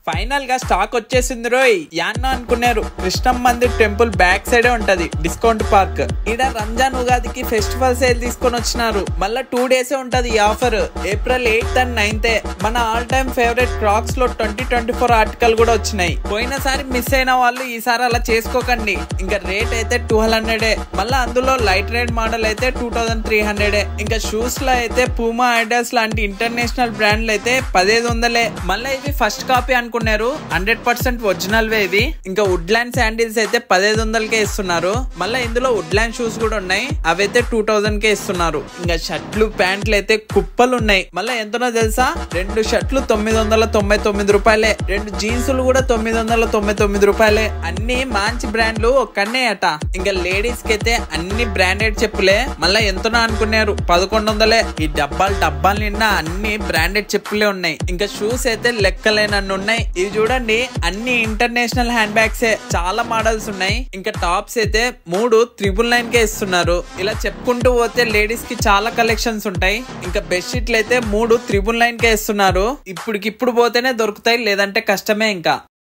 Final గా stock వచ్చేసింది రోయ్. యాన్నో అనుకున్నారు, కృష్ణం మందిర్ టెంపుల్ బ్యాక్ సైడే ఉంటది డిస్కౌంట్ పార్క్. ఈడ రంజాన్ ఉగాదికి ఫెస్టివల్ సేల్ తీసుకొని వచ్చినారు. మళ్ళా 2 డేసే ఉంటది ఈ offer. April 8th and 9th. మన ఆల్ టైమ్ ఫేవరెట్ క్రాక్స్ లో 2024 ఆర్టికల్ కూడా వచ్చినాయి. పోయినసారి మిస్ అయిన వాళ్ళు ఈసారి అలా చేసుకోకండి. ఇంకా రేట్ అయితే 200. మళ్ళా అందులో లైట్ రేట్ మోడల్ అయితే 2300. ఇంకా షూస్ లో అయితే పూమా, అడిడాస్ లాంటి ఇంటర్నేషనల్ బ్రాండ్లు అయితే 1500. మళ్ళీ ఇవి ఫస్ట్ కాపీ అనుకున్నారు, 100% ఒరిజినల్ వే ఇవి. ఇంకా వుడ్ ల్యాండ్ శాండిల్స్ అయితే 1500కే ఇస్తున్నారు. మళ్ళీ ఇందులో వుడ్ ల్యాండ్ షూస్ కూడా ఉన్నాయి, అవైతే 2000కే ఇస్తున్నారు. ఇంకా షర్ట్లు, ప్యాంట్లు అయితే కుప్పలు ఉన్నాయి. మళ్ళీ ఎంతనో తెలుసా, 2 షర్ట్లు 999 రూపాయలే, 2 జీన్సులు కూడా 999 రూపాయలే. అన్ని మంచి బ్రాండ్లు ఒక్కనే అట. ఇంకా లేడీస్ కి అయితే అన్ని బ్రాండెడ్ చెప్పులే. మళ్ళీ ఎంతనో అనుకున్నారు, 1100. ఈ డబ్బాలు నిండా అన్ని బ్రాండెడ్ చెప్పులే ఉన్నాయి. ఇంకా షూస్ అయితే లెక్కలేనన్ని ఉన్నాయి. ఇవి చూడండి, అన్ని ఇంటర్నేషనల్ హ్యాండ్ బ్యాగ్స్, చాలా మోడల్స్ ఉన్నాయి. ఇంకా టాప్స్ అయితే 3 999కే ఇస్తున్నారు. ఇలా చెప్పుకుంటూ పోతే లేడీస్ కి చాలా కలెక్షన్స్ ఉంటాయి. ఇంకా బెడ్షీట్లు అయితే 3 999కే ఇస్తున్నారు. ఇప్పుడికిప్పుడు పోతేనే దొరుకుతాయి, లేదంటే కష్టమే. ఇంకా